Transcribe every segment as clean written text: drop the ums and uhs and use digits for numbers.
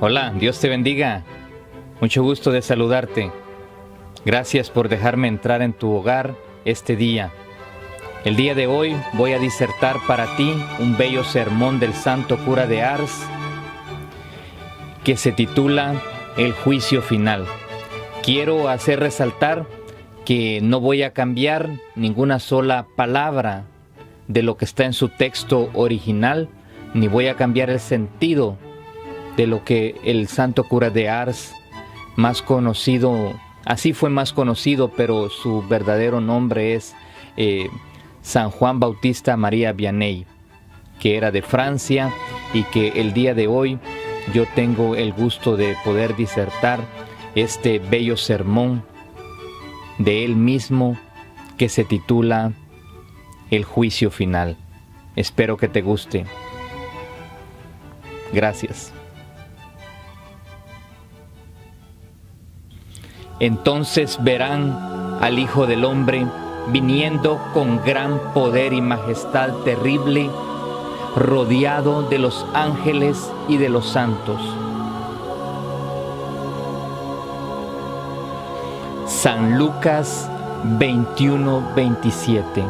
Hola, Dios te bendiga. Mucho gusto de saludarte. Gracias por dejarme entrar en tu hogar este día. El día de hoy voy a disertar para ti un bello sermón del santo cura de Ars que se titula El juicio final. Quiero hacer resaltar que no voy a cambiar ninguna sola palabra de lo que está en su texto original, ni voy a cambiar el sentido de lo que el santo cura de Ars, más conocido, así fue más conocido, pero su verdadero nombre es San Juan Bautista María Vianney, que era de Francia y que el día de hoy yo tengo el gusto de poder disertar este bello sermón de él mismo que se titula El juicio final. Espero que te guste. Gracias. Entonces verán al Hijo del Hombre viniendo con gran poder y majestad terrible, rodeado de los ángeles y de los santos. San Lucas 21:27.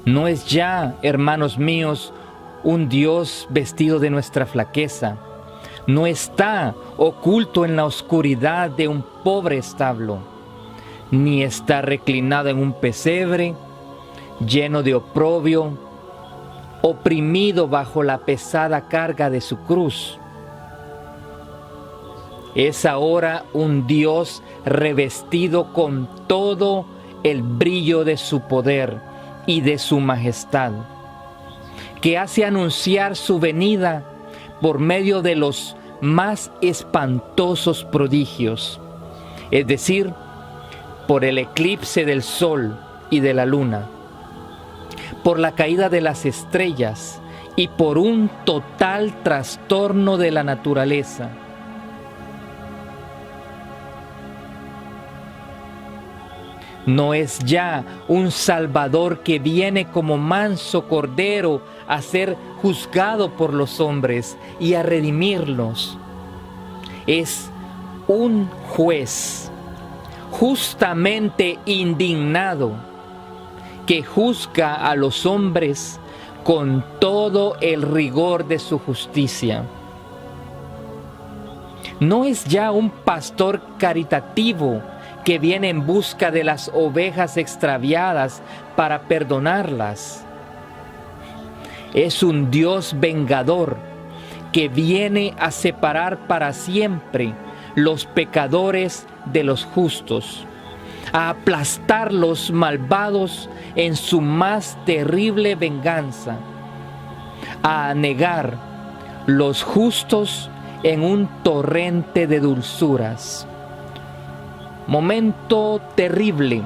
No es ya, hermanos míos, un Dios vestido de nuestra flaqueza. No está oculto en la oscuridad de un pobre establo, ni está reclinado en un pesebre, lleno de oprobio, oprimido bajo la pesada carga de su cruz. Es ahora un Dios revestido con todo el brillo de su poder y de su majestad, que hace anunciar su venida por medio de los más espantosos prodigios, es decir, por el eclipse del sol y de la luna, por la caída de las estrellas y por un total trastorno de la naturaleza. No es ya un Salvador que viene como manso cordero a ser juzgado por los hombres y a redimirlos. Es un juez justamente indignado que juzga a los hombres con todo el rigor de su justicia. No es ya un pastor caritativo que viene en busca de las ovejas extraviadas para perdonarlas. Es un Dios vengador que viene a separar para siempre los pecadores de los justos, a aplastar los malvados en su más terrible venganza, a anegar los justos en un torrente de dulzuras. Momento terrible,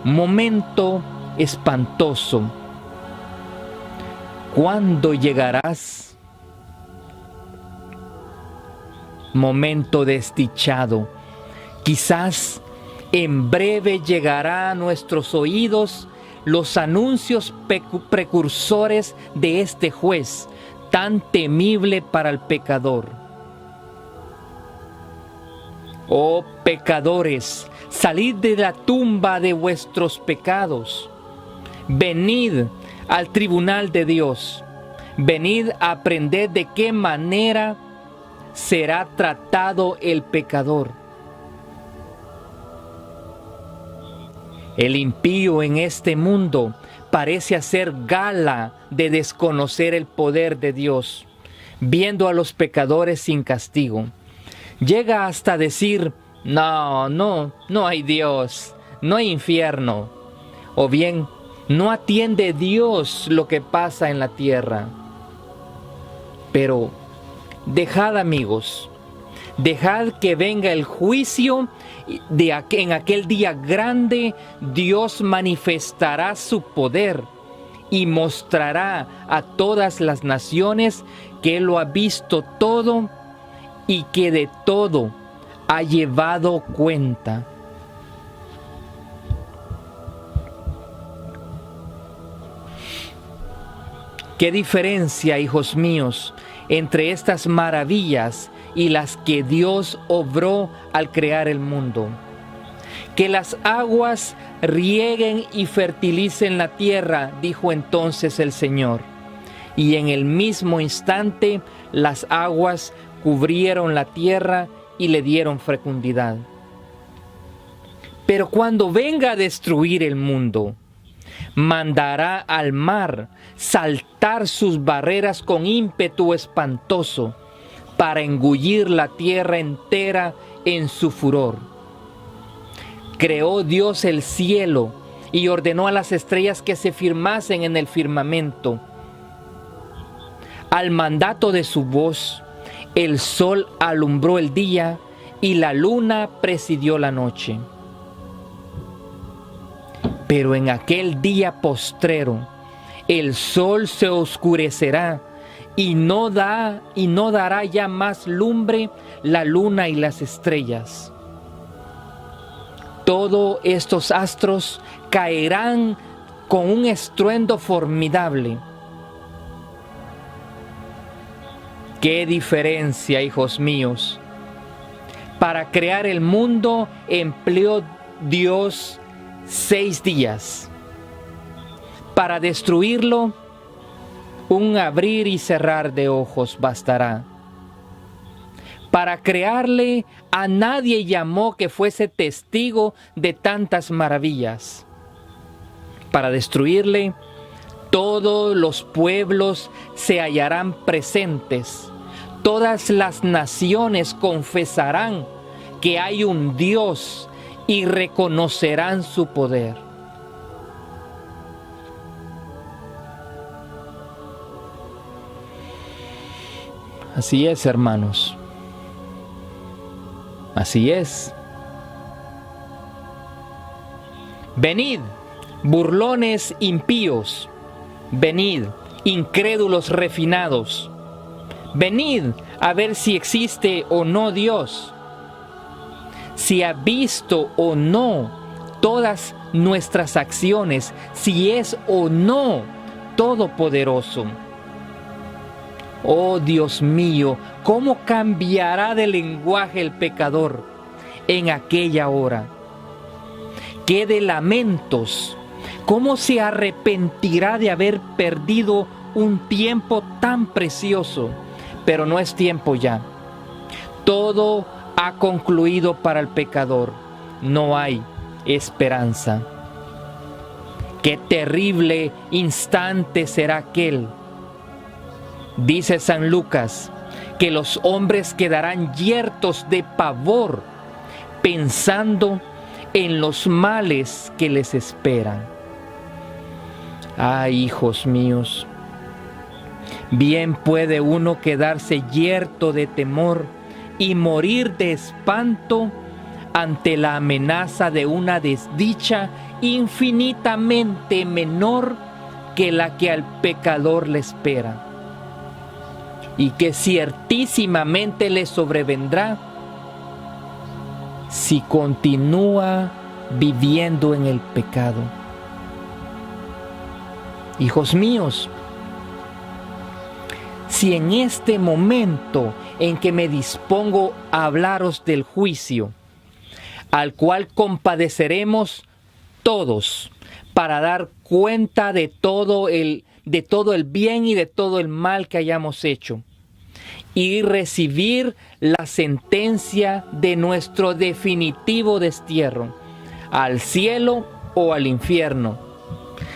momento espantoso. ¿Cuándo llegarás? Momento desdichado. Quizás en breve llegará a nuestros oídos los anuncios precursores de este juez tan temible para el pecador. Oh pecadores, salid de la tumba de vuestros pecados. Venid al tribunal de Dios. Venid a aprender de qué manera será tratado el pecador. El impío en este mundo parece hacer gala de desconocer el poder de Dios, viendo a los pecadores sin castigo. Llega hasta decir, no hay Dios, no hay infierno. O bien, no atiende Dios lo que pasa en la tierra. Pero dejad, amigos, dejad que venga el juicio. En aquel día grande Dios manifestará su poder y mostrará a todas las naciones que Él lo ha visto todo y que de todo ha llevado cuenta. ¿Qué diferencia, hijos míos, entre estas maravillas y las que Dios obró al crear el mundo. Que las aguas rieguen y fertilicen la tierra, dijo entonces el Señor. Y en el mismo instante las aguas cubrieron la tierra y le dieron fecundidad. Pero cuando venga a destruir el mundo, mandará al mar saltar sus barreras con ímpetu espantoso para engullir la tierra entera en su furor. Creó Dios el cielo y ordenó a las estrellas que se firmasen en el firmamento. Al mandato de su voz, el sol alumbró el día y la luna presidió la noche. Pero en aquel día postrero, el sol se oscurecerá y no dará ya más lumbre la luna y las estrellas. Todos estos astros caerán con un estruendo formidable. ¡Qué diferencia, hijos míos! Para crear el mundo empleó Dios 6 días. Para destruirlo, un abrir y cerrar de ojos bastará. Para crearle, a nadie llamó que fuese testigo de tantas maravillas. Para destruirle, todos los pueblos se hallarán presentes. Todas las naciones confesarán que hay un Dios y reconocerán su poder. Así es, hermanos. Así es. Venid, burlones impíos. Venid, incrédulos refinados. Venid a ver si existe o no Dios. Si ha visto o no todas nuestras acciones, si es o no todopoderoso. Oh Dios mío, ¿cómo cambiará de lenguaje el pecador en aquella hora? ¡Qué de lamentos! ¿Cómo se arrepentirá de haber perdido un tiempo tan precioso? Pero no es tiempo ya. Todo ha concluido para el pecador. No hay esperanza. ¡Qué terrible instante será aquel! Dice San Lucas que los hombres quedarán yertos de pavor pensando en los males que les esperan. Ay, hijos míos, bien puede uno quedarse yerto de temor y morir de espanto ante la amenaza de una desdicha infinitamente menor que la que al pecador le espera, y que ciertísimamente le sobrevendrá si continúa viviendo en el pecado. Hijos míos, si en este momento en que me dispongo a hablaros del juicio, al cual compadeceremos todos para dar cuenta de todo el bien y de todo el mal que hayamos hecho, y recibir la sentencia de nuestro definitivo destierro, al cielo o al infierno.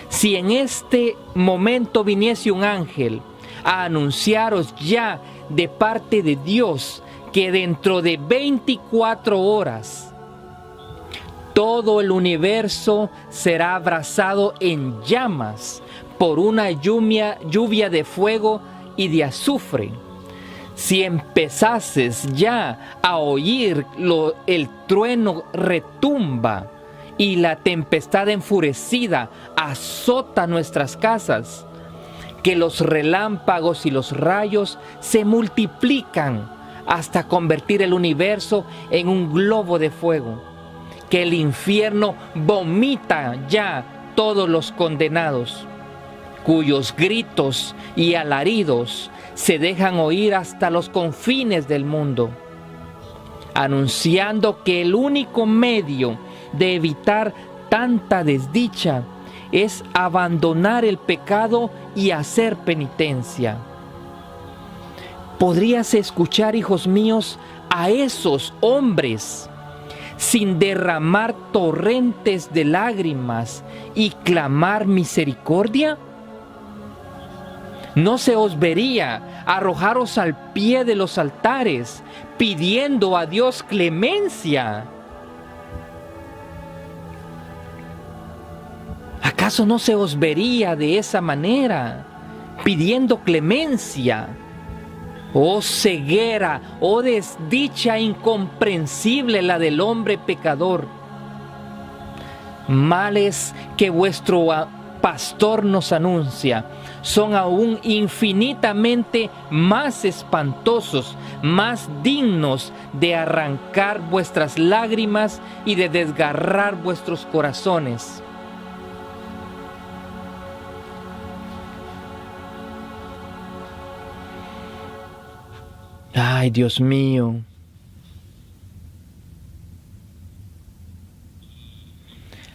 Si en este momento viniese un ángel a anunciaros ya de parte de Dios que dentro de 24 horas todo el universo será abrasado en llamas por una lluvia de fuego y de azufre, si empezases ya a oír el trueno retumba y la tempestad enfurecida azota nuestras casas, que los relámpagos y los rayos se multiplican hasta convertir el universo en un globo de fuego, que el infierno vomita ya todos los condenados, cuyos gritos y alaridos se dejan oír hasta los confines del mundo, anunciando que el único medio de evitar tanta desdicha es abandonar el pecado y hacer penitencia. ¿Podrías escuchar, hijos míos, a esos hombres sin derramar torrentes de lágrimas y clamar misericordia? ¿No se os vería arrojaros al pie de los altares pidiendo a Dios clemencia? ¿Acaso no se os vería de esa manera, pidiendo clemencia? Oh ceguera, oh desdicha incomprensible la del hombre pecador. Males que vuestro pastor nos anuncia son aún infinitamente más espantosos, más dignos de arrancar vuestras lágrimas y de desgarrar vuestros corazones. Ay, Dios mío.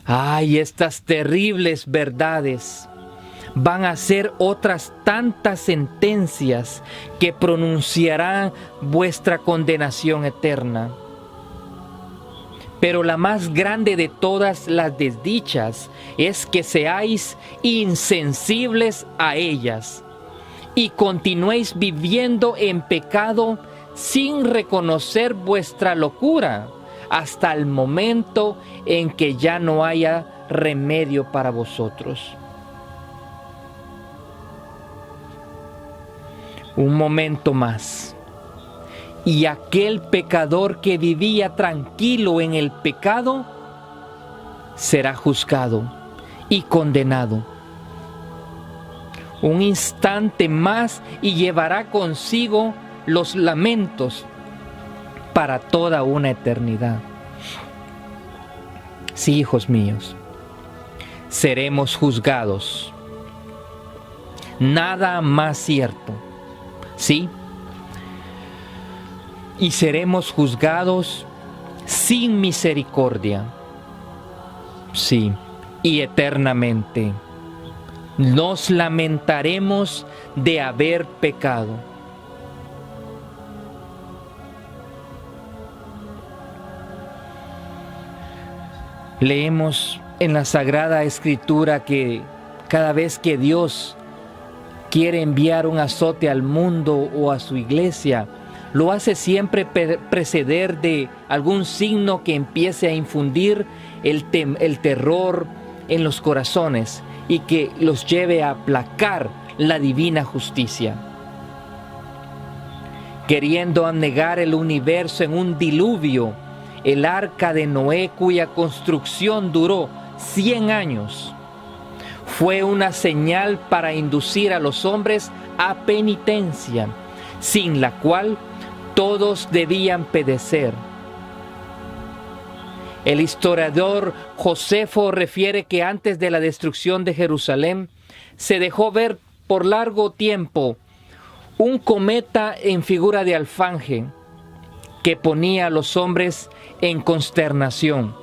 Ay, estas terribles verdades van a ser otras tantas sentencias que pronunciarán vuestra condenación eterna. Pero la más grande de todas las desdichas es que seáis insensibles a ellas y continuéis viviendo en pecado sin reconocer vuestra locura hasta el momento en que ya no haya remedio para vosotros. Un momento más, y aquel pecador que vivía tranquilo en el pecado será juzgado y condenado. Un instante más y llevará consigo los lamentos para toda una eternidad. Sí, hijos míos, seremos juzgados. Nada más cierto. Sí. Y seremos juzgados sin misericordia. Sí, y eternamente. Nos lamentaremos de haber pecado. Leemos en la Sagrada Escritura que cada vez que Dios quiere enviar un azote al mundo o a su iglesia, lo hace siempre preceder de algún signo que empiece a infundir el terror en los corazones y que los lleve a aplacar la divina justicia. Queriendo anegar el universo en un diluvio, el arca de Noé, cuya construcción duró 100 años, fue una señal para inducir a los hombres a penitencia, sin la cual todos debían perecer. El historiador Josefo refiere que antes de la destrucción de Jerusalén se dejó ver por largo tiempo un cometa en figura de alfanje que ponía a los hombres en consternación.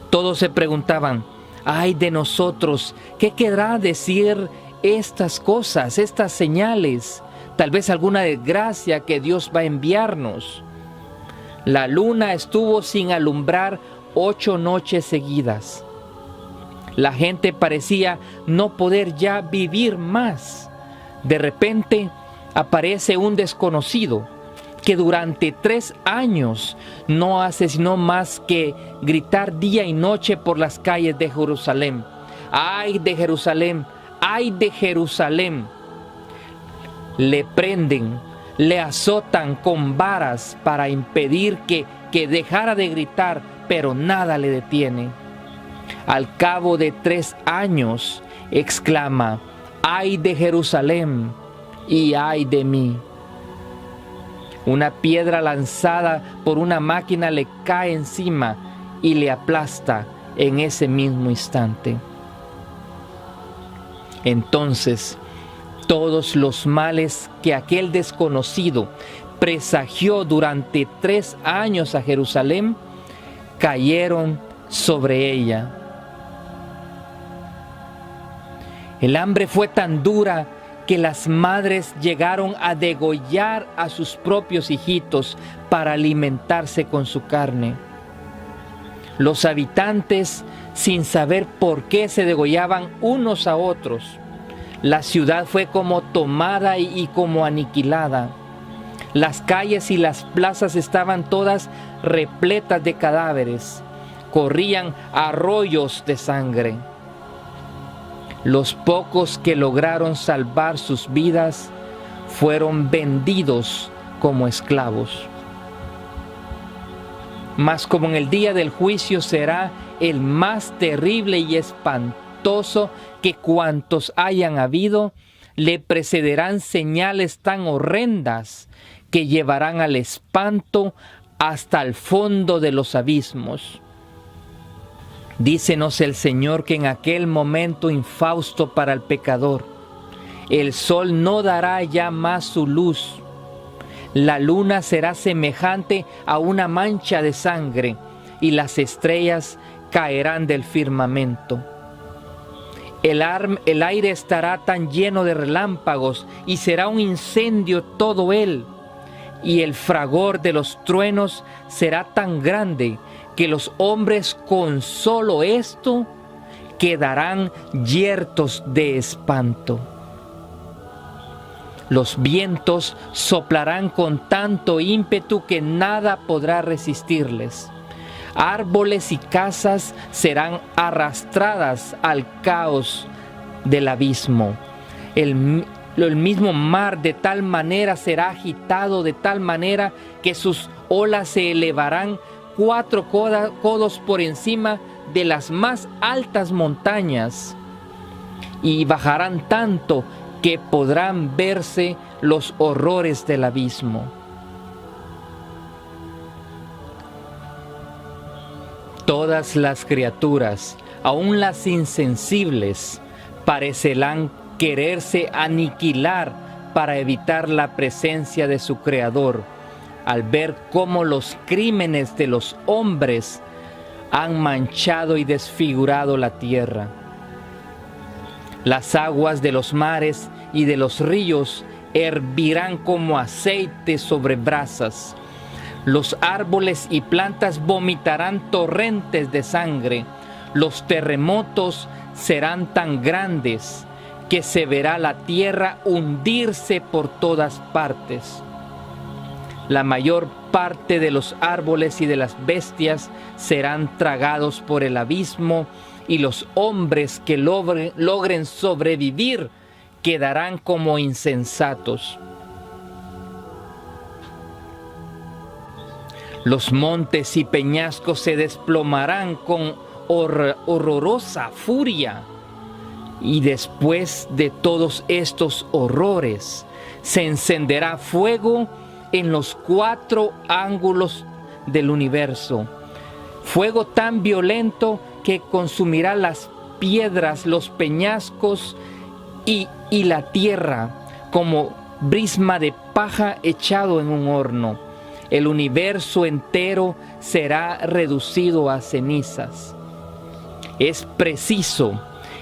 Todos se preguntaban: ay de nosotros, ¿qué querrá decir estas cosas, estas señales? Tal vez alguna desgracia que Dios va a enviarnos. La luna estuvo sin alumbrar 8 noches seguidas. La gente parecía no poder ya vivir más. De repente aparece un desconocido que durante 3 años no hace sino más que gritar día y noche por las calles de Jerusalén: ¡ay de Jerusalén! ¡Ay de Jerusalén! Le prenden, le azotan con varas para impedir que dejara de gritar, pero nada le detiene. Al cabo de 3 años exclama: ¡ay de Jerusalén! Y ¡ay de mí! Una piedra lanzada por una máquina le cae encima y le aplasta en ese mismo instante. Entonces, todos los males que aquel desconocido presagió durante 3 años a Jerusalén, cayeron sobre ella. El hambre fue tan dura que las madres llegaron a degollar a sus propios hijitos para alimentarse con su carne. Los habitantes, sin saber por qué, se degollaban unos a otros. La ciudad fue como tomada y como aniquilada. Las calles y las plazas estaban todas repletas de cadáveres. Corrían arroyos de sangre. Los pocos que lograron salvar sus vidas fueron vendidos como esclavos. Mas como en el día del juicio será el más terrible y espantoso que cuantos hayan habido, le precederán señales tan horrendas que llevarán al espanto hasta el fondo de los abismos. Dícenos el Señor que en aquel momento infausto para el pecador, el sol no dará ya más su luz. La luna será semejante a una mancha de sangre y las estrellas caerán del firmamento. El aire estará tan lleno de relámpagos y será un incendio todo él. Y el fragor de los truenos será tan grande que los hombres con solo esto quedarán yertos de espanto. Los vientos soplarán con tanto ímpetu que nada podrá resistirles. Árboles y casas serán arrastradas al caos del abismo. El mismo mar de tal manera será agitado, de tal manera que sus olas se elevarán 4 codos por encima de las más altas montañas y bajarán tanto que podrán verse los horrores del abismo. Todas las criaturas, aun las insensibles, parecerán quererse aniquilar para evitar la presencia de su Creador, al ver cómo los crímenes de los hombres han manchado y desfigurado la tierra. Las aguas de los mares y de los ríos hervirán como aceite sobre brasas. Los árboles y plantas vomitarán torrentes de sangre. Los terremotos serán tan grandes que se verá la tierra hundirse por todas partes. La mayor parte de los árboles y de las bestias serán tragados por el abismo, y los hombres que logren sobrevivir quedarán como insensatos. Los montes y peñascos se desplomarán con horrorosa furia. Y después de todos estos horrores, se encenderá fuego en los 4 ángulos del universo. Fuego tan violento que consumirá las piedras, los peñascos y la tierra como brisma de paja echado en un horno. El universo entero será reducido a cenizas. Es preciso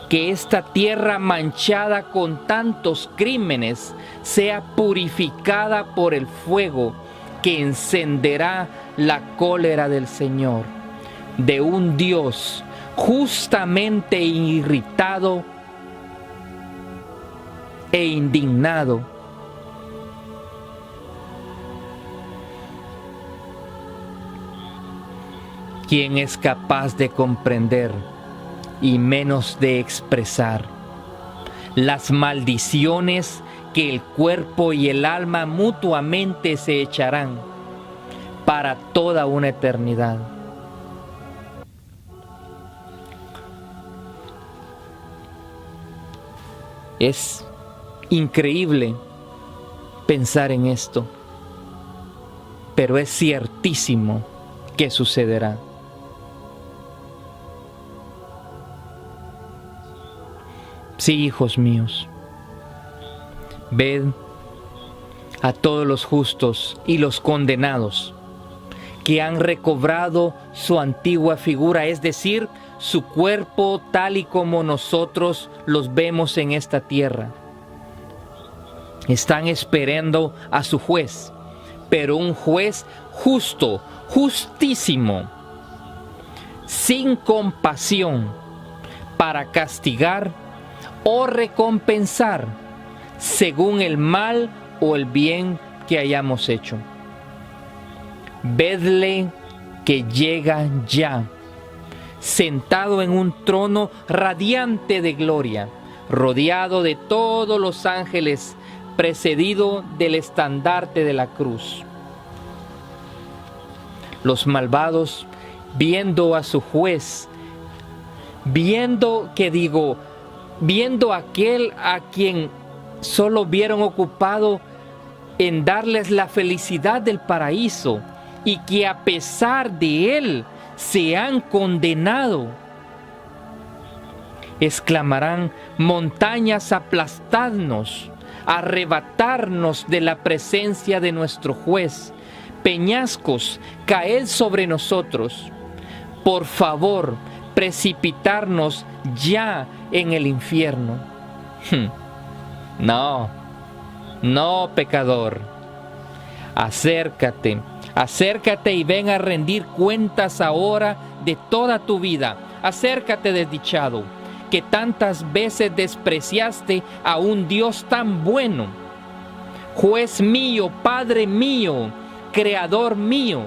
que esta tierra manchada con tantos crímenes sea purificada por el fuego que encenderá la cólera del Señor, de un Dios justamente irritado e indignado. ¿Quién es capaz de comprender y menos de expresar las maldiciones que el cuerpo y el alma mutuamente se echarán para toda una eternidad? Es increíble pensar en esto, pero es ciertísimo que sucederá. Sí, hijos míos, ved a todos los justos y los condenados que han recobrado su antigua figura, es decir, su cuerpo tal y como nosotros los vemos en esta tierra. Están esperando a su juez, pero un juez justo, justísimo, sin compasión, para castigar o recompensar según el mal o el bien que hayamos hecho. Vedle que llega ya, sentado en un trono radiante de gloria, rodeado de todos los ángeles, precedido del estandarte de la cruz. Los malvados, viendo a su juez, viendo aquel a quien solo vieron ocupado en darles la felicidad del paraíso y que a pesar de él se han condenado, exclamarán: montañas, aplastadnos, arrebatarnos de la presencia de nuestro juez, peñascos, caed sobre nosotros, por favor, precipitarnos ya en el infierno. No, pecador, acércate y ven a rendir cuentas ahora de toda tu vida. Acércate, desdichado, que tantas veces despreciaste a un Dios tan bueno. Juez mío, Padre mío, Creador mío,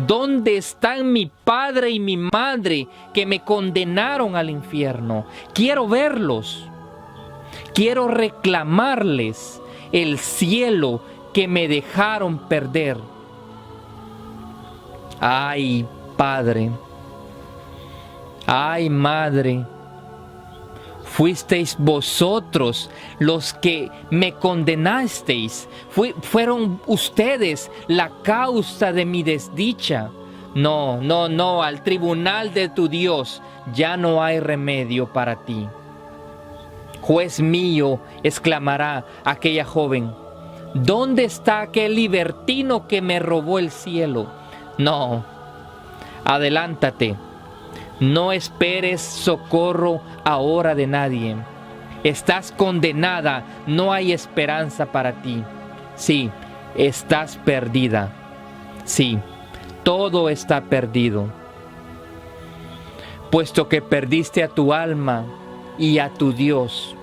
¿dónde están mi padre y mi madre que me condenaron al infierno? Quiero verlos. Quiero reclamarles el cielo que me dejaron perder. Ay, Padre, ay, Madre, fuisteis vosotros los que me condenasteis. Fueron ustedes la causa de mi desdicha. No, al tribunal de tu Dios ya no hay remedio para ti. Juez mío, exclamará aquella joven, ¿dónde está aquel libertino que me robó el cielo? No, adelántate, no esperes socorro ahora de nadie. Estás condenada, no hay esperanza para ti. Sí, estás perdida. Sí, todo está perdido. Puesto que perdiste a tu alma y a tu Dios.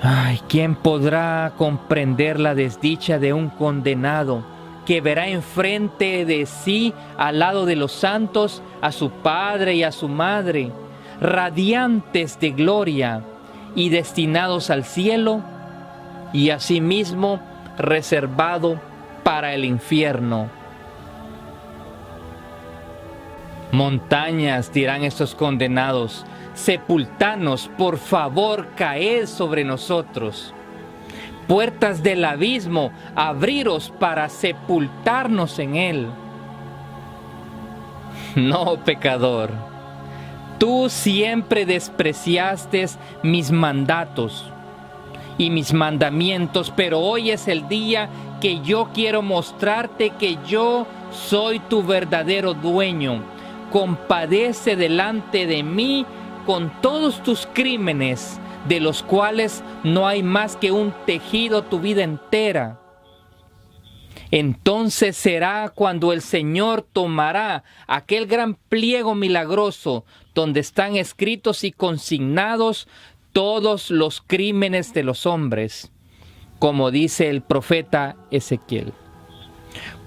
Ay, ¿quién podrá comprender la desdicha de un condenado que verá enfrente de sí, al lado de los santos, a su padre y a su madre, radiantes de gloria y destinados al cielo, y asimismo reservado para el infierno? Montañas, dirán estos condenados, sepultanos, por favor, caed sobre nosotros. Puertas del abismo, abriros para sepultarnos en él. No, pecador, tú siempre despreciaste mis mandatos y mis mandamientos, pero hoy es el día que yo quiero mostrarte que yo soy tu verdadero dueño. Compadece delante de mí con todos tus crímenes, de los cuales no hay más que un tejido tu vida entera. Entonces será cuando el Señor tomará aquel gran pliego milagroso donde están escritos y consignados todos los crímenes de los hombres, como dice el profeta Ezequiel.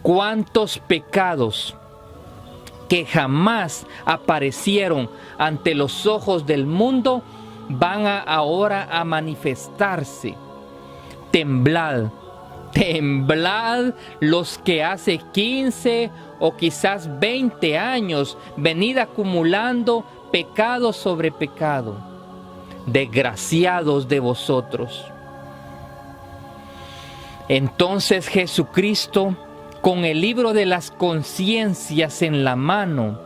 ¿Cuántos pecados que jamás aparecieron ante los ojos del mundo van ahora a manifestarse? Temblad los que hace 15 o quizás 20 años venid acumulando pecado sobre pecado. Desgraciados de vosotros. Entonces Jesucristo, con el libro de las conciencias en la mano,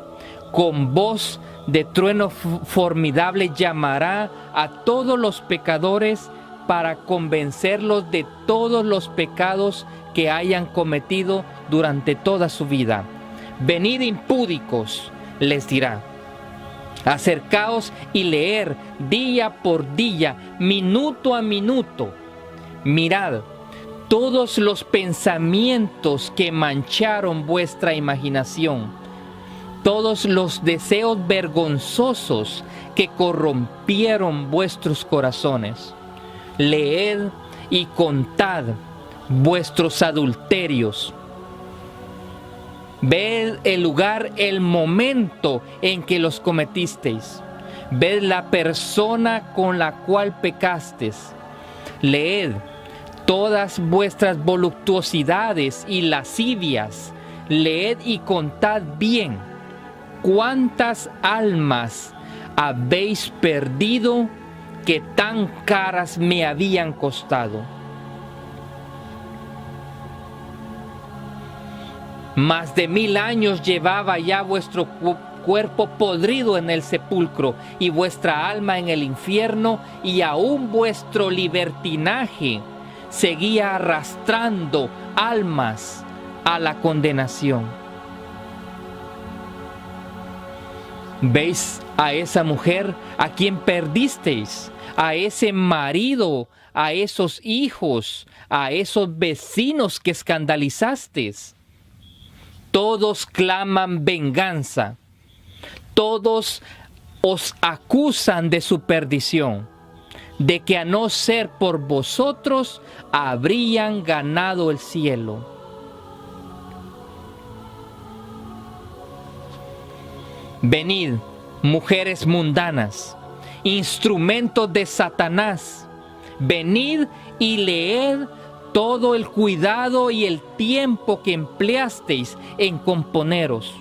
con voz de trueno formidable llamará a todos los pecadores para convencerlos de todos los pecados que hayan cometido durante toda su vida. Venid impúdicos, les dirá. Acercaos y leer día por día, minuto a minuto. Mirad todos los pensamientos que mancharon vuestra imaginación, todos los deseos vergonzosos que corrompieron vuestros corazones. Leed y contad vuestros adulterios. Ved el lugar, el momento en que los cometisteis. Ved la persona con la cual pecasteis. Leed todas vuestras voluptuosidades y lascivias. Leed y contad bien cuántas almas habéis perdido que tan caras me habían costado. Más de 1000 años llevaba ya vuestro cuerpo podrido en el sepulcro y vuestra alma en el infierno, y aún vuestro libertinaje seguía arrastrando almas a la condenación. ¿Veis a esa mujer a quien perdisteis? A ese marido, a esos hijos, a esos vecinos que escandalizasteis. Todos claman venganza. Todos os acusan de su perdición, de que a no ser por vosotros habrían ganado el cielo. Venid, mujeres mundanas, instrumentos de Satanás, venid y leed todo el cuidado y el tiempo que empleasteis en componeros.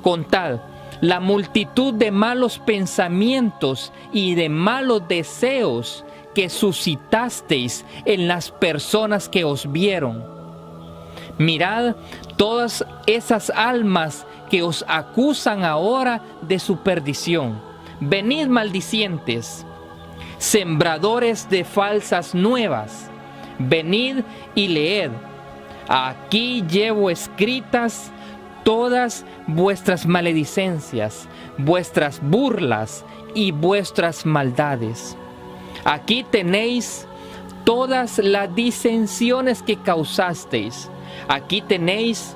Contad la multitud de malos pensamientos y de malos deseos que suscitasteis en las personas que os vieron. Mirad todas esas almas que os acusan ahora de su perdición. Venid, maldicientes, sembradores de falsas nuevas. Venid y leed. Aquí llevo escritas todas vuestras maledicencias, vuestras burlas y vuestras maldades. Aquí tenéis todas las disensiones que causasteis. Aquí tenéis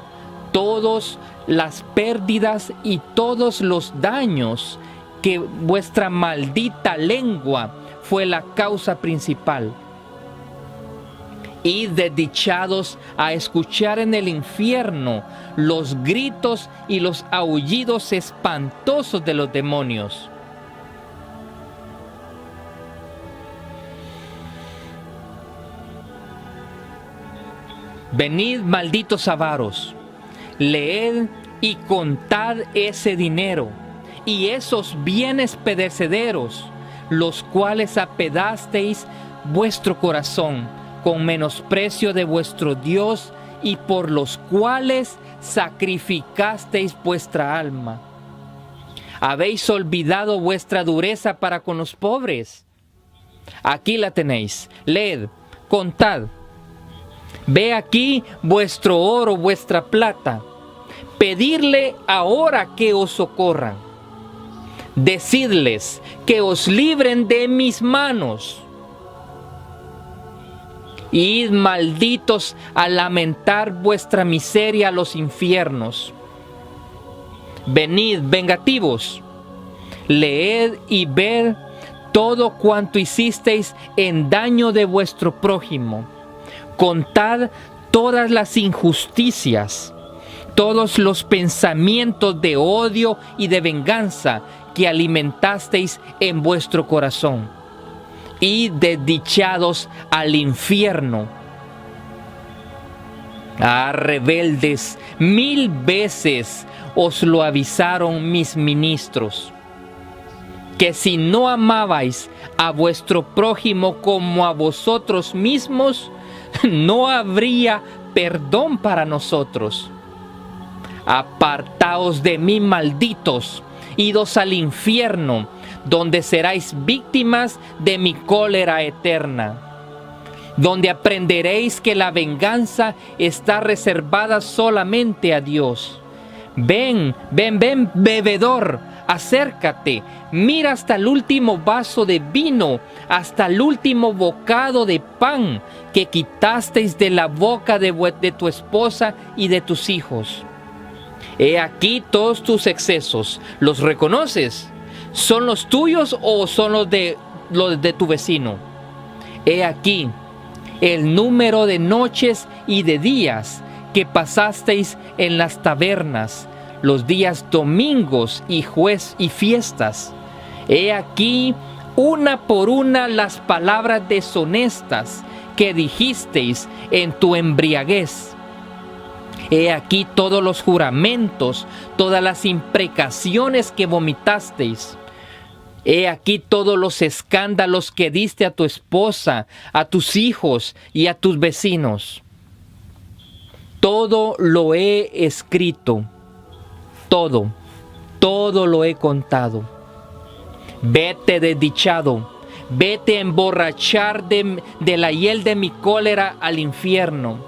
todas las pérdidas y todos los daños que vuestra maldita lengua fue la causa principal. Id desdichados a escuchar en el infierno los gritos y los aullidos espantosos de los demonios. Venid, malditos avaros, leed y contad ese dinero y esos bienes perecederos, los cuales apedasteis vuestro corazón con menosprecio de vuestro Dios y por los cuales sacrificasteis vuestra alma. ¿Habéis olvidado vuestra dureza para con los pobres? Aquí la tenéis. Leed, contad. Ve aquí vuestro oro, vuestra plata. Pedidle ahora que os socorran. Decidles que os libren de mis manos. Id, malditos, a lamentar vuestra miseria a los infiernos. Venid, vengativos, leed y ved todo cuanto hicisteis en daño de vuestro prójimo. Contad todas las injusticias, todos los pensamientos de odio y de venganza que alimentasteis en vuestro corazón. Y desdichados al infierno. Ah, rebeldes, 1000 veces os lo avisaron mis ministros, que si no amabais a vuestro prójimo como a vosotros mismos, no habría perdón para nosotros. Apartaos de mí, malditos, idos al infierno, donde seráis víctimas de mi cólera eterna, donde aprenderéis que la venganza está reservada solamente a Dios. Ven, ven, ven, bebedor, acércate, mira hasta el último vaso de vino, hasta el último bocado de pan que quitasteis de la boca de tu esposa y de tus hijos. He aquí todos tus excesos, ¿los reconoces? ¿Son los tuyos o son los de tu vecino? He aquí el número de noches y de días que pasasteis en las tabernas, los días domingos y fiestas. He aquí una por una las palabras deshonestas que dijisteis en tu embriaguez. He aquí todos los juramentos, todas las imprecaciones que vomitasteis. He aquí todos los escándalos que diste a tu esposa, a tus hijos y a tus vecinos. Todo lo he escrito, todo lo he contado. Vete desdichado, vete a emborrachar de la hiel de mi cólera al infierno.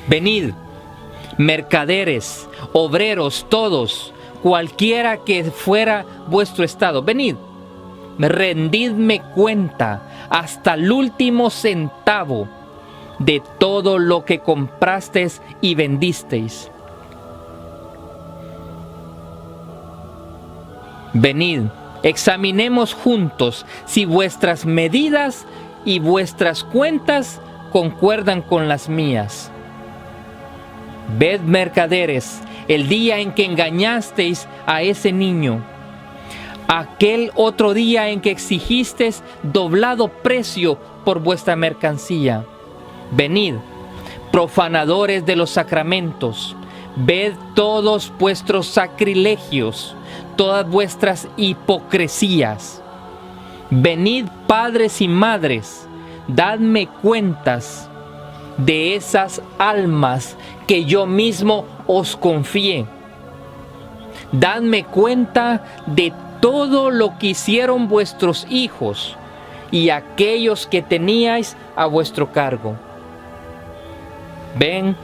Venid, mercaderes, obreros, todos, cualquiera que fuera vuestro estado, venid, rendidme cuenta hasta el último centavo de todo lo que comprasteis y vendisteis. Venid, examinemos juntos si vuestras medidas y vuestras cuentas concuerdan con las mías. Ved, mercaderes, el día en que engañasteis a ese niño, aquel otro día en que exigisteis doblado precio por vuestra mercancía. Venid, profanadores de los sacramentos, ved todos vuestros sacrilegios, todas vuestras hipocresías. Venid, padres y madres, dadme cuentas de esas almas que yo mismo os confié. Dadme cuenta de todo lo que hicieron vuestros hijos y aquellos que teníais a vuestro cargo. Ven,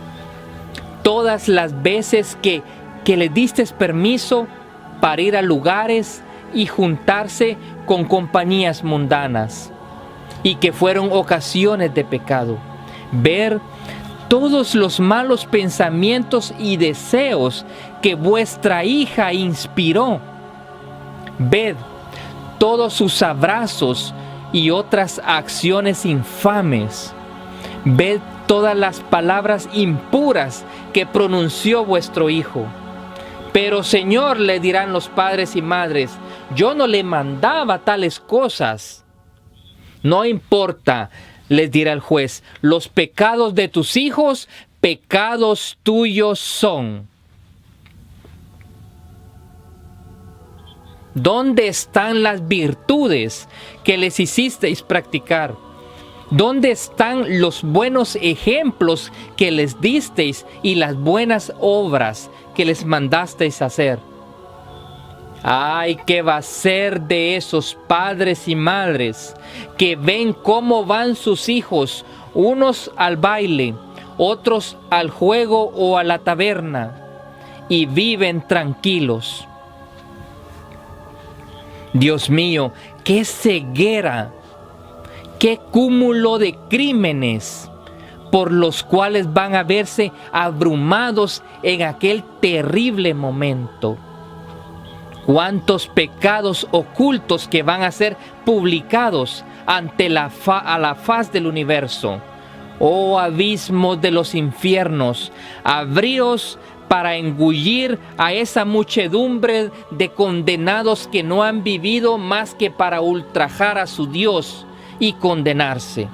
todas las veces que les distes permiso para ir a lugares y juntarse con compañías mundanas, y que fueron ocasiones de pecado. Ver todos los malos pensamientos y deseos que vuestra hija inspiró. Ved todos sus abrazos y otras acciones infames. Ved todas las palabras impuras que pronunció vuestro hijo. Pero Señor, le dirán los padres y madres, yo no le mandaba tales cosas. No importa, les dirá el juez, los pecados de tus hijos, pecados tuyos son. ¿Dónde están las virtudes que les hicisteis practicar? ¿Dónde están los buenos ejemplos que les disteis y las buenas obras que les mandasteis hacer? Ay, ¿qué va a ser de esos padres y madres que ven cómo van sus hijos, unos al baile, otros al juego o a la taberna, y viven tranquilos? Dios mío, qué ceguera, qué cúmulo de crímenes por los cuales van a verse abrumados en aquel terrible momento. Cuántos pecados ocultos que van a ser publicados ante a la faz del universo. Oh abismos de los infiernos, abríos para engullir a esa muchedumbre de condenados que no han vivido más que para ultrajar a su Dios y condenarse.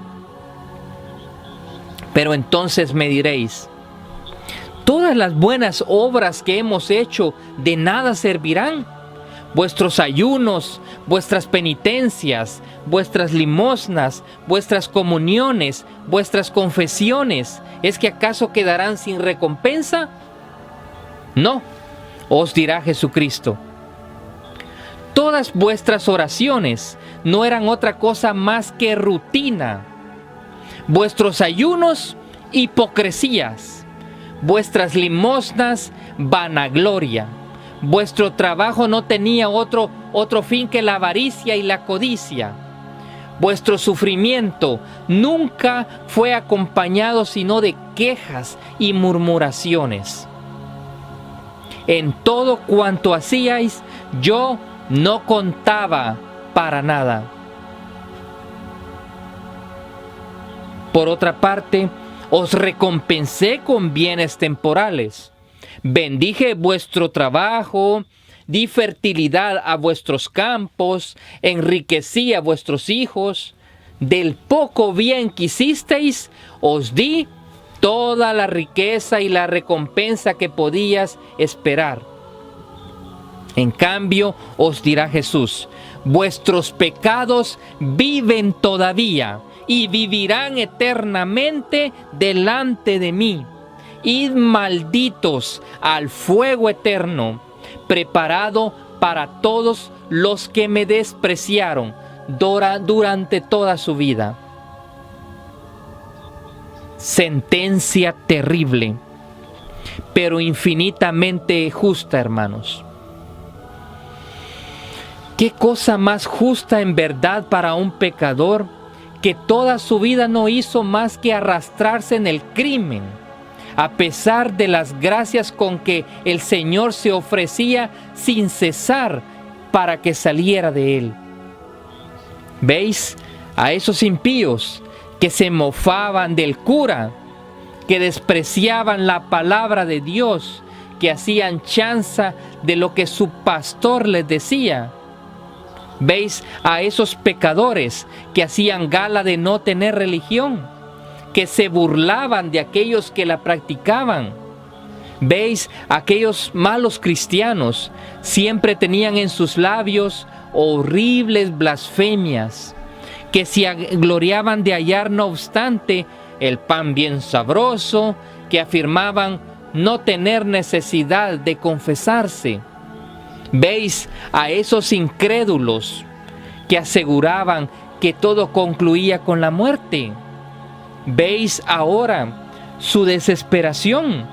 Pero entonces me diréis, ¿todas las buenas obras que hemos hecho de nada servirán? vuestros ayunos, vuestras penitencias, vuestras limosnas, vuestras comuniones, vuestras confesiones, ¿es que acaso quedarán sin recompensa? No, os dirá Jesucristo. Todas vuestras oraciones no eran otra cosa más que rutina. Vuestros ayunos, hipocresías. Vuestras limosnas, vanagloria. Vuestro trabajo no tenía otro fin que la avaricia y la codicia. Vuestro sufrimiento nunca fue acompañado sino de quejas y murmuraciones. En todo cuanto hacíais, yo no contaba para nada. Por otra parte, os recompensé con bienes temporales. Bendije vuestro trabajo, di fertilidad a vuestros campos, enriquecí a vuestros hijos. Del poco bien que hicisteis, os di toda la riqueza y la recompensa que podías esperar. En cambio, os dirá Jesús, vuestros pecados viven todavía y vivirán eternamente delante de mí. Id malditos al fuego eterno, preparado para todos los que me despreciaron durante toda su vida. Sentencia terrible, pero infinitamente justa, hermanos. ¿Qué cosa más justa en verdad para un pecador que toda su vida no hizo más que arrastrarse en el crimen, a pesar de las gracias con que el Señor se ofrecía sin cesar para que saliera de él? ¿Veis? A esos impíos que se mofaban del cura, que despreciaban la palabra de Dios, que hacían chanza de lo que su pastor les decía. ¿Veis? A esos pecadores que hacían gala de no tener religión, que se burlaban de aquellos que la practicaban. ¿Veis? Aquellos malos cristianos siempre tenían en sus labios horribles blasfemias, que se gloriaban de hallar no obstante el pan bien sabroso, que afirmaban no tener necesidad de confesarse. ¿Veis? A esos incrédulos que aseguraban que todo concluía con la muerte. ¿Veis ahora su desesperación?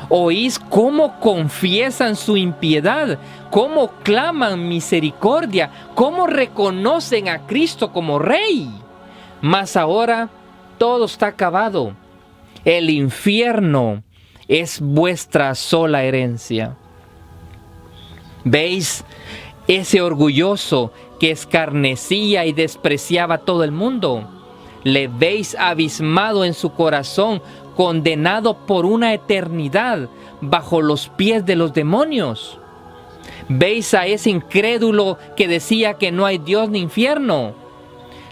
¿Oís cómo confiesan su impiedad? ¿Cómo claman misericordia? ¿Cómo reconocen a Cristo como Rey? Mas ahora todo está acabado. El infierno es vuestra sola herencia. ¿Veis? Ese orgulloso que escarnecía y despreciaba a todo el mundo. Le veis abismado en su corazón, condenado por una eternidad bajo los pies de los demonios. ¿Veis a ese incrédulo que decía que no hay Dios ni infierno?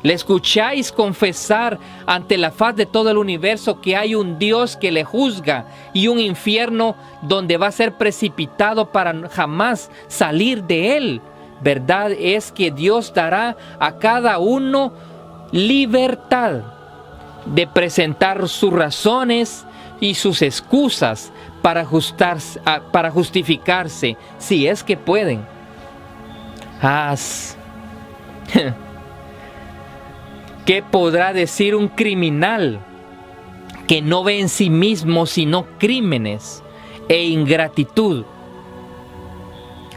¿Le escucháis confesar ante la faz de todo el universo que hay un Dios que le juzga y un infierno donde va a ser precipitado para jamás salir de él? Verdad es que Dios dará a cada uno libertad de presentar sus razones y sus excusas para justificarse, si es que pueden. ¿Qué podrá decir un criminal que no ve en sí mismo sino crímenes e ingratitud?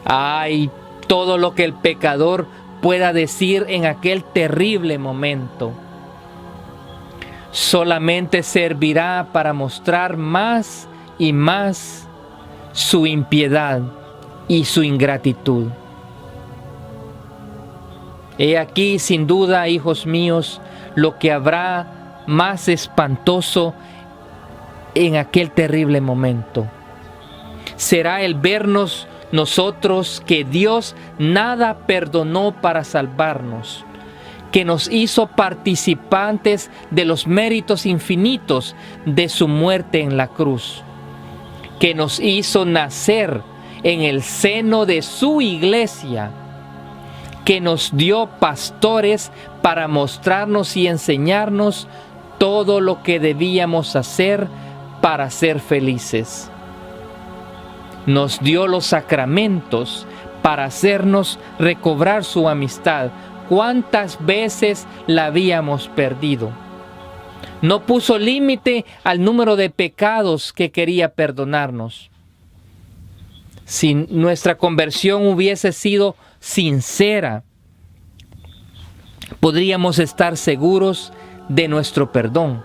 Ay, todo lo que el pecador pueda decir en aquel terrible momento solamente servirá para mostrar más y más su impiedad y su ingratitud. He aquí, sin duda, hijos míos, lo que habrá más espantoso en aquel terrible momento. Será el vernos nosotros que Dios nada perdonó para salvarnos, que nos hizo participantes de los méritos infinitos de su muerte en la cruz, que nos hizo nacer en el seno de su iglesia que nos dio pastores para mostrarnos y enseñarnos todo lo que debíamos hacer para ser felices. Nos dio los sacramentos para hacernos recobrar su amistad. ¿Cuántas veces la habíamos perdido? No puso límite al número de pecados que quería perdonarnos. Si nuestra conversión hubiese sido sincera, podríamos estar seguros de nuestro perdón.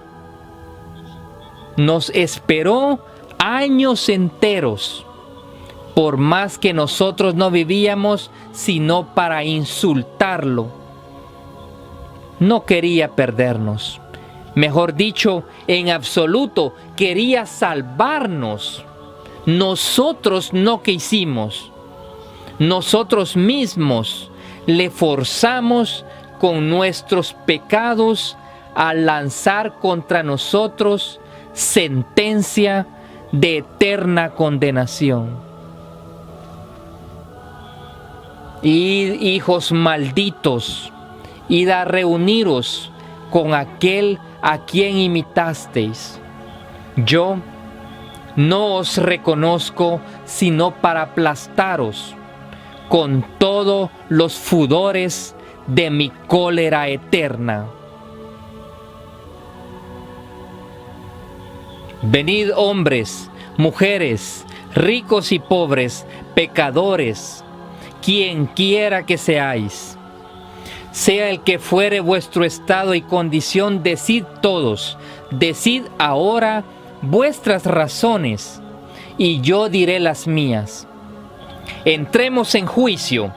Nos esperó años enteros, por más que nosotros no vivíamos sino para insultarlo. No quería perdernos. Mejor dicho, en absoluto, quería salvarnos. Nosotros no quisimos. Nosotros mismos le forzamos con nuestros pecados a lanzar contra nosotros sentencia de eterna condenación. Id, hijos malditos, id a reuniros con aquel a quien imitasteis. Yo no os reconozco sino para aplastaros con todos los furores de mi cólera eterna. Venid, hombres, mujeres, ricos y pobres, pecadores, quien quiera que seáis. Sea el que fuere vuestro estado y condición, decid todos, decid ahora vuestras razones, y yo diré las mías. Entremos en juicio,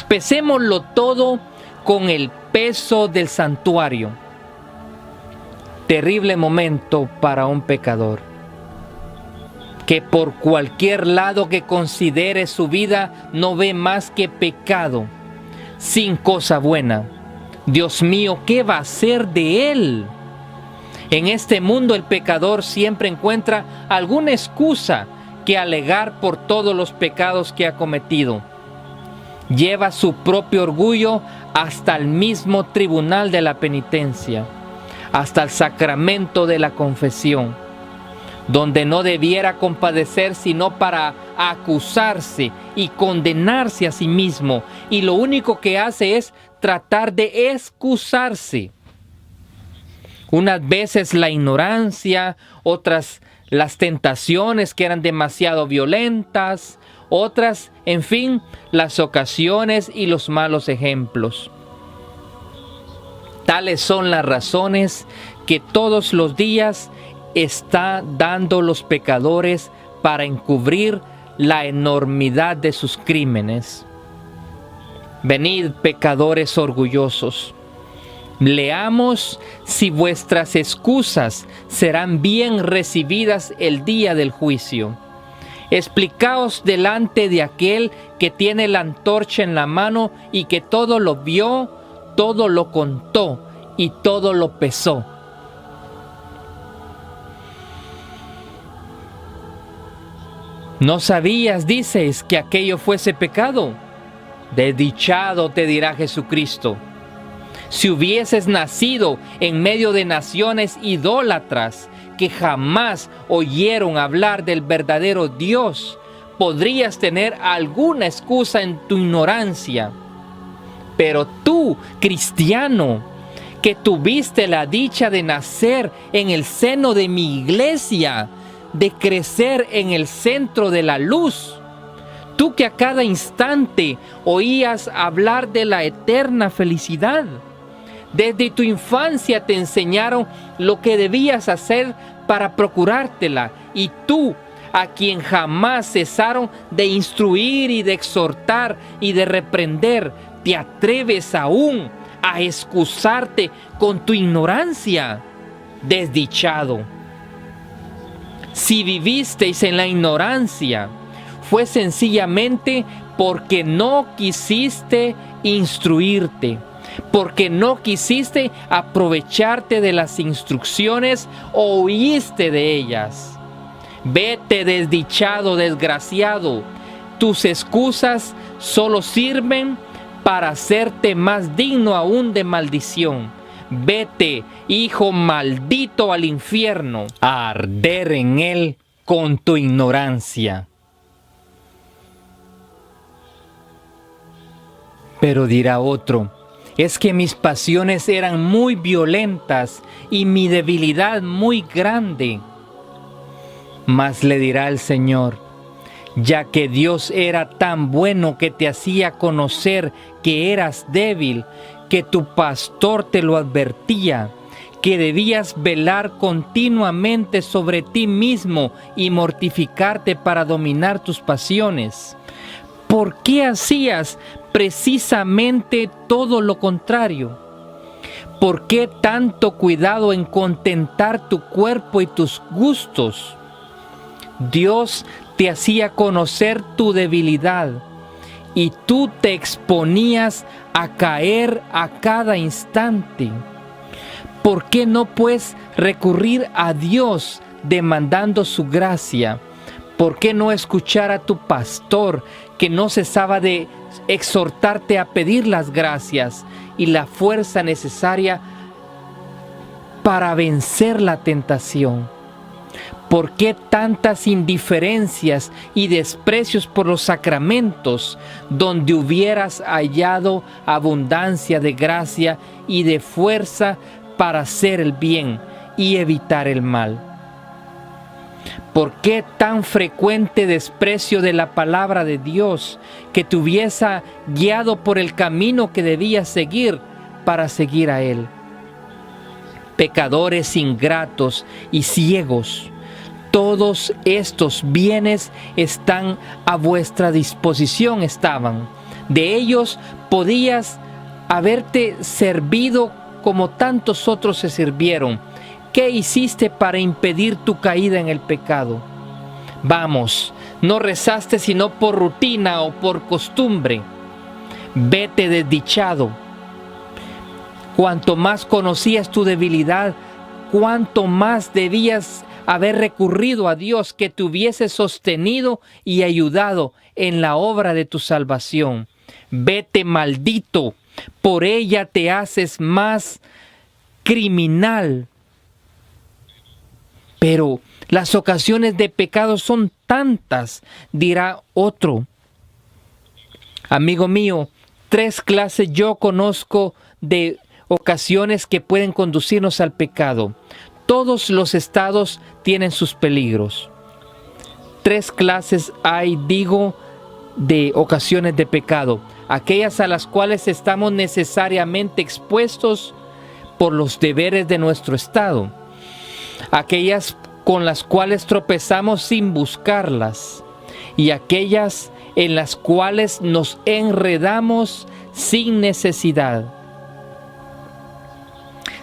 pesémoslo todo con el peso del santuario. Terrible momento para un pecador, que por cualquier lado que considere su vida no ve más que pecado, sin cosa buena. Dios mío, ¿qué va a ser de él? En este mundo el pecador siempre encuentra alguna excusa que alegar por todos los pecados que ha cometido. Lleva su propio orgullo hasta el mismo tribunal de la penitencia, hasta el sacramento de la confesión, donde no debiera compadecer sino para acusarse y condenarse a sí mismo, y lo único que hace es tratar de excusarse. Unas veces la ignorancia, otras las tentaciones que eran demasiado violentas, otras, en fin, las ocasiones y los malos ejemplos. Tales son las razones que todos los días está dando los pecadores para encubrir la enormidad de sus crímenes. Venid, pecadores orgullosos, leamos si vuestras excusas serán bien recibidas el día del juicio. Explicaos delante de aquel que tiene la antorcha en la mano y que todo lo vio, todo lo contó y todo lo pesó. ¿No sabías, dices, que aquello fuese pecado? Desdichado, te dirá Jesucristo. Si hubieses nacido en medio de naciones idólatras que jamás oyeron hablar del verdadero Dios, podrías tener alguna excusa en tu ignorancia. Pero tú, cristiano, que tuviste la dicha de nacer en el seno de mi iglesia, de crecer en el centro de la luz, tú que a cada instante oías hablar de la eterna felicidad, desde tu infancia te enseñaron lo que debías hacer para procurártela, y tú, a quien jamás cesaron de instruir y de exhortar y de reprender, te atreves aún a excusarte con tu ignorancia. Desdichado. Si vivisteis en la ignorancia, fue sencillamente porque no quisiste instruirte, porque no quisiste aprovecharte de las instrucciones o huiste de ellas. Vete, desdichado, desgraciado. Tus excusas solo sirven para hacerte más digno aún de maldición. Vete, hijo maldito, al infierno, a arder en él con tu ignorancia. Pero dirá otro, es que mis pasiones eran muy violentas y mi debilidad muy grande. Mas le dirá el Señor, ya que Dios era tan bueno que te hacía conocer que eras débil, que tu pastor te lo advertía, que debías velar continuamente sobre ti mismo y mortificarte para dominar tus pasiones. ¿Por qué hacías precisamente todo lo contrario? ¿Por qué tanto cuidado en contentar tu cuerpo y tus gustos? Dios te hacía conocer tu debilidad y tú te exponías a caer a cada instante. ¿Por qué no puedes recurrir a Dios demandando su gracia? ¿Por qué no escuchar a tu pastor que no cesaba de exhortarte a pedir las gracias y la fuerza necesaria para vencer la tentación? ¿Por qué tantas indiferencias y desprecios por los sacramentos, donde hubieras hallado abundancia de gracia y de fuerza para hacer el bien y evitar el mal? ¿Por qué tan frecuente desprecio de la palabra de Dios que te hubiese guiado por el camino que debías seguir para seguir a Él? Pecadores ingratos y ciegos, todos estos bienes están a vuestra disposición, estaban. De ellos podías haberte servido como tantos otros se sirvieron. ¿Qué hiciste para impedir tu caída en el pecado? Vamos, no rezaste sino por rutina o por costumbre. Vete desdichado. Cuanto más conocías tu debilidad, cuanto más debías haber recurrido a Dios que te hubiese sostenido y ayudado en la obra de tu salvación. Vete, maldito, por ella te haces más criminal. Pero las ocasiones de pecado son tantas, dirá otro. Amigo mío, 3 clases yo conozco de ocasiones que pueden conducirnos al pecado. Todos los estados tienen sus peligros. 3 clases hay, digo, de ocasiones de pecado. Aquellas a las cuales estamos necesariamente expuestos por los deberes de nuestro estado. Aquellas con las cuales tropezamos sin buscarlas. Y aquellas en las cuales nos enredamos sin necesidad.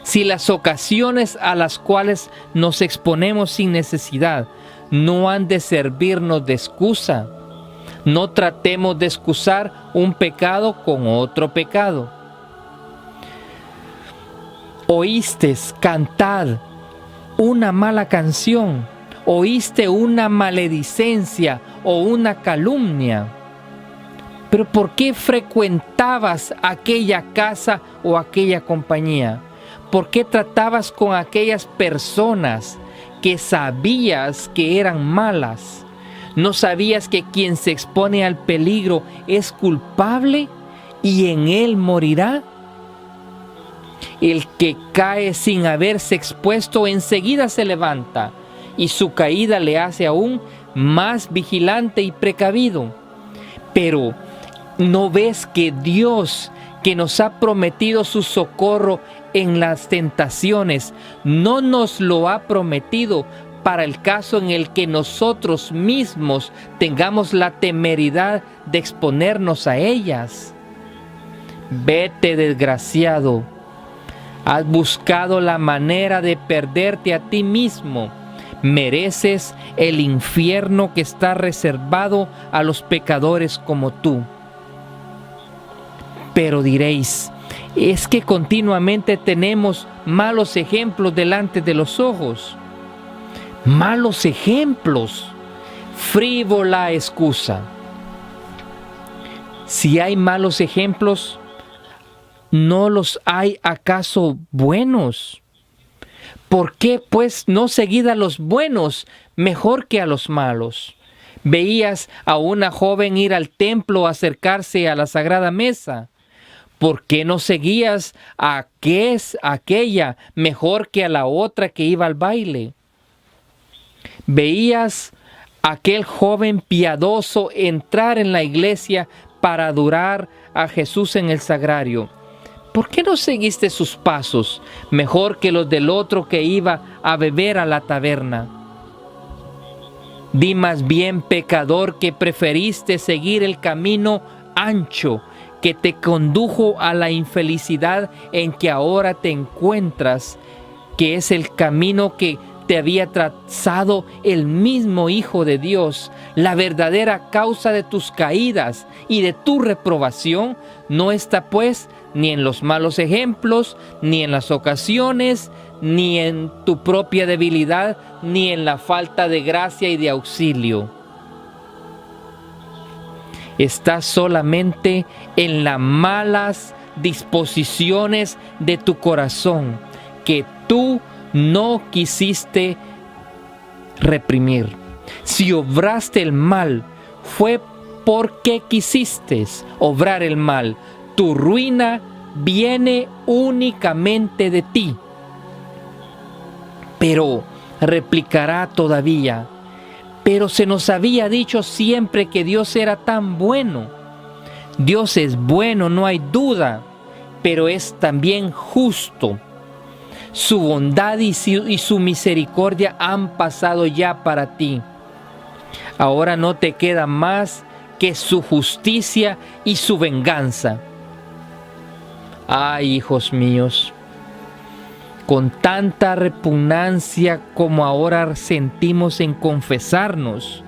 Si las ocasiones a las cuales nos exponemos sin necesidad no han de servirnos de excusa, no tratemos de excusar un pecado con otro pecado. Oíste cantar una mala canción, oíste una maledicencia o una calumnia. Pero ¿por qué frecuentabas aquella casa o aquella compañía? ¿Por qué tratabas con aquellas personas que sabías que eran malas? ¿No sabías que quien se expone al peligro es culpable y en él morirá? El que cae sin haberse expuesto enseguida se levanta y su caída le hace aún más vigilante y precavido. Pero ¿no ves que Dios, que nos ha prometido su socorro en las tentaciones, no nos lo ha prometido para el caso en el que nosotros mismos tengamos la temeridad de exponernos a ellas? Vete, desgraciado, has buscado la manera de perderte a ti mismo. Mereces el infierno que está reservado a los pecadores como tú. Pero diréis, es que continuamente tenemos malos ejemplos delante de los ojos. Malos ejemplos. Frívola excusa. Si hay malos ejemplos, ¿no los hay acaso buenos? ¿Por qué, pues, no seguid a los buenos mejor que a los malos? Veías a una joven ir al templo, acercarse a la sagrada mesa. ¿Por qué no seguías a aquella mejor que a la otra que iba al baile? Veías a aquel joven piadoso entrar en la iglesia para adorar a Jesús en el sagrario. ¿Por qué no seguiste sus pasos mejor que los del otro que iba a beber a la taberna? Di más bien, pecador, que preferiste seguir el camino ancho que te condujo a la infelicidad en que ahora te encuentras, que es el camino que te había trazado el mismo Hijo de Dios. La verdadera causa de tus caídas y de tu reprobación no está, pues, ni en los malos ejemplos, ni en las ocasiones, ni en tu propia debilidad, ni en la falta de gracia y de auxilio. Está solamente en las malas disposiciones de tu corazón que tú no quisiste reprimir. Si obraste el mal, fue porque quisiste obrar el mal. Tu ruina viene únicamente de ti. Pero replicará todavía: pero se nos había dicho siempre que Dios era tan bueno. Dios es bueno, no hay duda, pero es también justo. Su bondad y su misericordia han pasado ya para ti. Ahora no te queda más que su justicia y su venganza. Ay, hijos míos, con tanta repugnancia como ahora sentimos en confesarnos,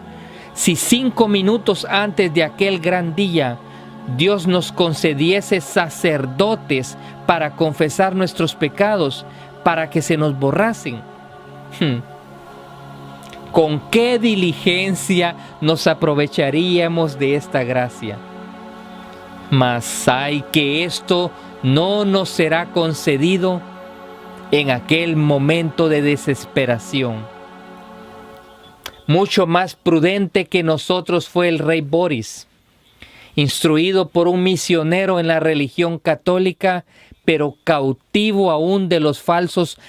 si 5 minutos antes de aquel gran día Dios nos concediese sacerdotes para confesar nuestros pecados, para que se nos borrasen, ¿con qué diligencia nos aprovecharíamos de esta gracia? Mas ay, que esto no nos será concedido en aquel momento de desesperación. Mucho más prudente que nosotros fue el rey Boris, instruido por un misionero en la religión católica, pero cautivo aún de los falsos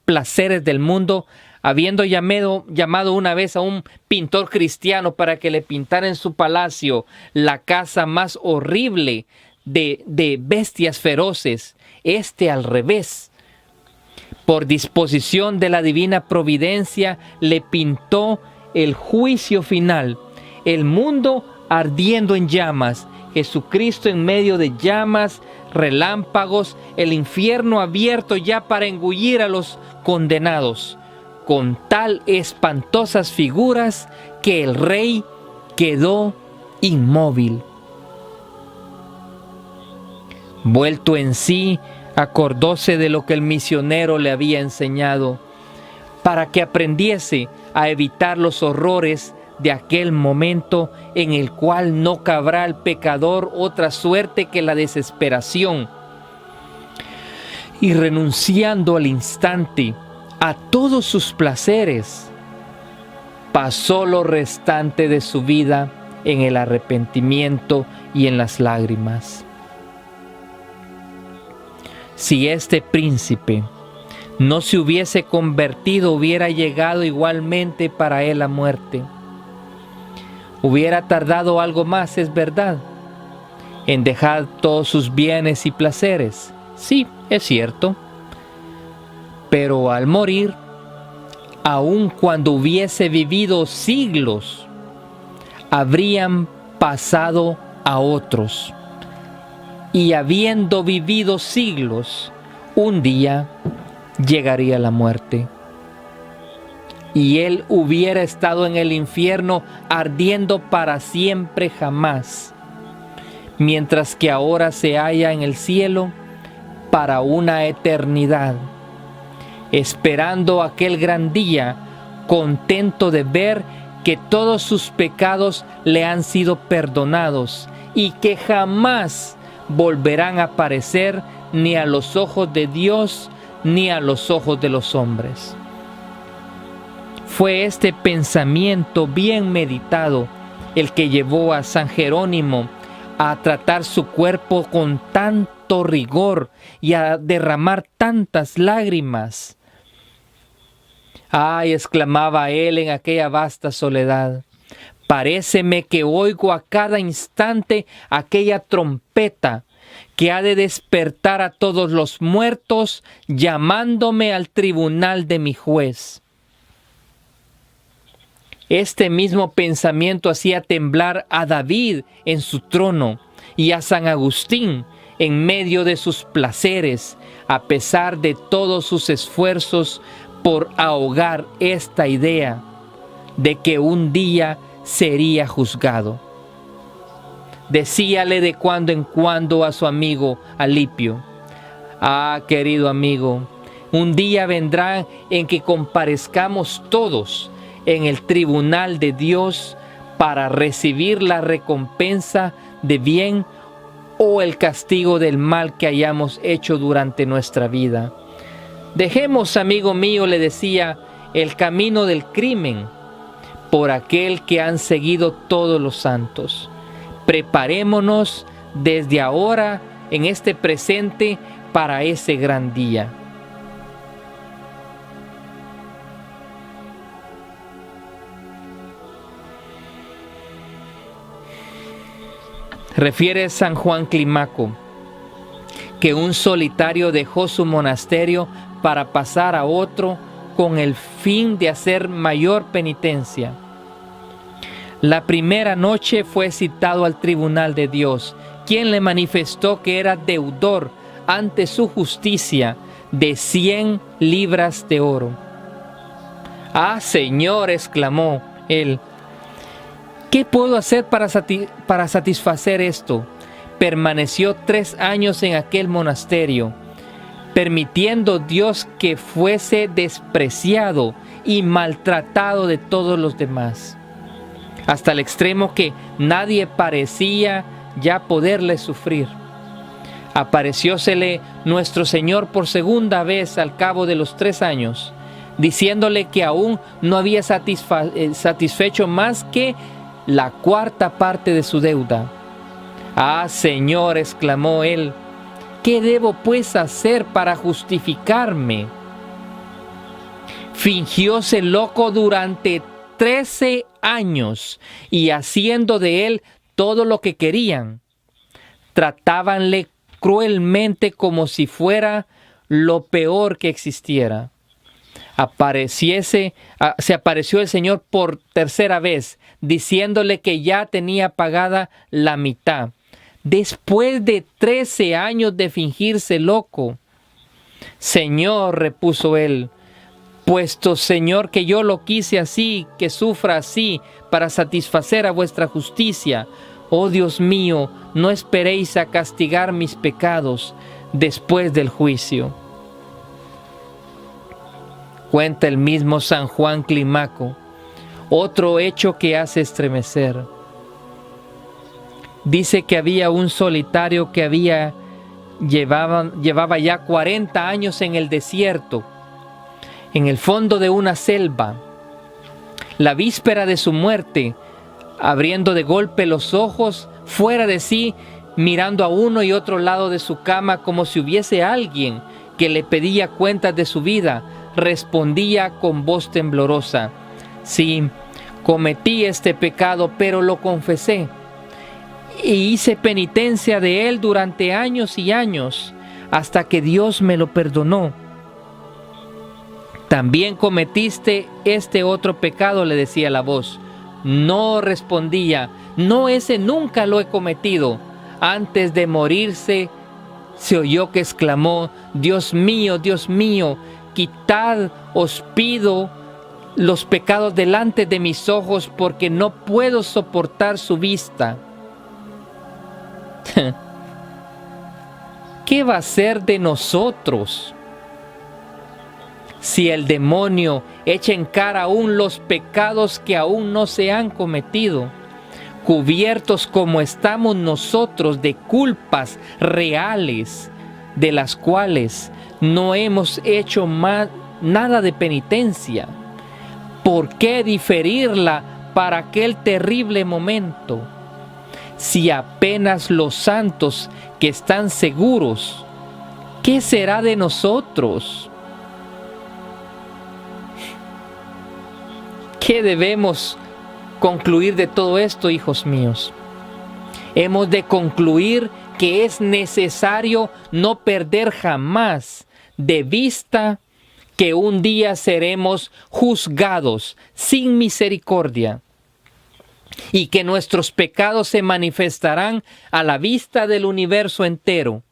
placeres del mundo, habiendo llamado una vez a un pintor cristiano para que le pintara en su palacio la casa más horrible de bestias feroces. Al revés, por disposición de la divina providencia, le pintó el juicio final, el mundo ardiendo en llamas, Jesucristo en medio de llamas, relámpagos, el infierno abierto ya para engullir a los condenados, con tal espantosas figuras que el rey quedó inmóvil. Vuelto en sí, acordóse de lo que el misionero le había enseñado, para que aprendiese a evitar los horrores de aquel momento en el cual no cabrá al pecador otra suerte que la desesperación. Y renunciando al instante a todos sus placeres, pasó lo restante de su vida en el arrepentimiento y en las lágrimas. Si este príncipe no se hubiese convertido, hubiera llegado igualmente para él la muerte. Hubiera tardado algo más, es verdad, en dejar todos sus bienes y placeres. Sí, es cierto. Pero al morir, aun cuando hubiese vivido siglos, habrían pasado a otros. Y habiendo vivido siglos, un día llegaría la muerte. Y él hubiera estado en el infierno ardiendo para siempre jamás, mientras que ahora se halla en el cielo para una eternidad, esperando aquel gran día, contento de ver que todos sus pecados le han sido perdonados y que jamás volverán a aparecer ni a los ojos de Dios ni a los ojos de los hombres. Fue este pensamiento bien meditado el que llevó a San Jerónimo a tratar su cuerpo con tanto rigor y a derramar tantas lágrimas. ¡Ay!, exclamaba él en aquella vasta soledad, paréceme que oigo a cada instante aquella trompeta que ha de despertar a todos los muertos, llamándome al tribunal de mi juez. Este mismo pensamiento hacía temblar a David en su trono y a San Agustín en medio de sus placeres, a pesar de todos sus esfuerzos por ahogar esta idea de que un día sería juzgado. Decíale de cuando en cuando a su amigo Alipio: ah, querido amigo, un día vendrá en que comparezcamos todos en el tribunal de Dios para recibir la recompensa de bien o el castigo del mal que hayamos hecho durante nuestra vida. Dejemos, amigo mío, le decía, el camino del crimen por aquel que han seguido todos los santos. Preparémonos desde ahora, en este presente, para ese gran día. Refiere San Juan Clímaco que un solitario dejó su monasterio para pasar a otro con el fin de hacer mayor penitencia. La primera noche fue citado al tribunal de Dios, quien le manifestó que era deudor ante su justicia de 100 libras de oro. «Ah, Señor», exclamó él, «¿qué puedo hacer para satisfacer esto?». Permaneció 3 años en aquel monasterio, permitiendo Dios que fuese despreciado y maltratado de todos los demás, hasta el extremo que nadie parecía ya poderle sufrir. Apareciósele nuestro Señor por segunda vez al cabo de los 3 años, diciéndole que aún no había satisfecho más que la 4ª parte de su deuda. «Ah, Señor», exclamó él, «¿qué debo pues hacer para justificarme?». Fingióse loco durante 13 años y haciendo de él todo lo que querían. Tratábanle cruelmente como si fuera lo peor que existiera. Se apareció el Señor por 3ª vez, diciéndole que ya tenía pagada la mitad. Después de 13 años de fingirse loco. «Señor», repuso él, «puesto, Señor, que yo lo quise así, que sufra así, para satisfacer a vuestra justicia, oh Dios mío, no esperéis a castigar mis pecados después del juicio». Cuenta el mismo San Juan Clímaco otro hecho que hace estremecer. Dice que había un solitario que llevaba ya 40 años en el desierto, en el fondo de una selva. La víspera de su muerte, abriendo de golpe los ojos, fuera de sí, mirando a uno y otro lado de su cama como si hubiese alguien que le pedía cuentas de su vida, respondía con voz temblorosa: «Sí, cometí este pecado, pero lo confesé y hice penitencia de él durante años y años, hasta que Dios me lo perdonó». «También cometiste este otro pecado», le decía la voz. «No», respondía, «no, ese nunca lo he cometido». Antes de morirse, se oyó que exclamó: Dios mío, quitad, os pido, los pecados delante de mis ojos, porque no puedo soportar su vista». ¿Qué va a ser de nosotros? Si el demonio echa en cara aún los pecados que aún no se han cometido, cubiertos como estamos nosotros de culpas reales, de las cuales no hemos hecho nada de penitencia, ¿por qué diferirla para aquel terrible momento? Si apenas los santos que están seguros, ¿qué será de nosotros? ¿Qué debemos concluir de todo esto, hijos míos? Hemos de concluir que es necesario no perder jamás de vista que un día seremos juzgados sin misericordia y que nuestros pecados se manifestarán a la vista del universo entero,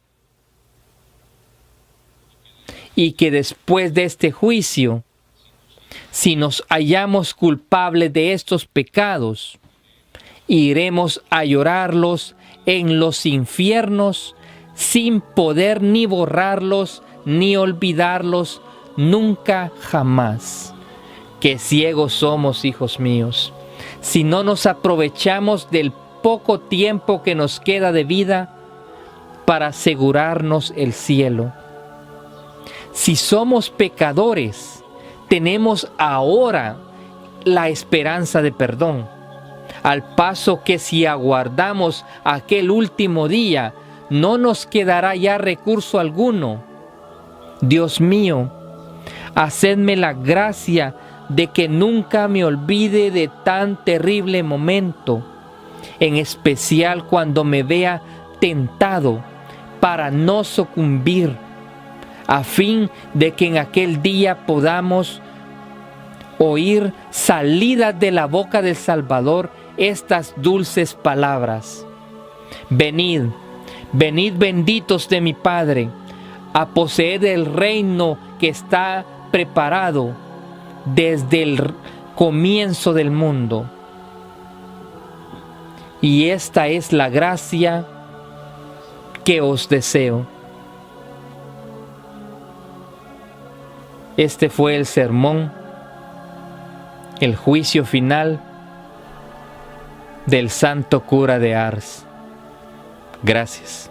y que después de este juicio, si nos hallamos culpables de estos pecados, iremos a llorarlos en los infiernos sin poder ni borrarlos ni olvidarlos nunca jamás. Qué ciegos somos, hijos míos, si no nos aprovechamos del poco tiempo que nos queda de vida para asegurarnos el cielo. Si somos pecadores, tenemos ahora la esperanza de perdón, al paso que si aguardamos aquel último día, no nos quedará ya recurso alguno. Dios mío, hacedme la gracia de que nunca me olvide de tan terrible momento, en especial cuando me vea tentado para no sucumbir, a fin de que en aquel día podamos oír salidas de la boca del Salvador estas dulces palabras: venid, venid benditos de mi Padre, a poseer el reino que está preparado desde el comienzo del mundo. Y esta es la gracia que os deseo. Este fue el sermón, el juicio final del santo cura de Ars. Gracias.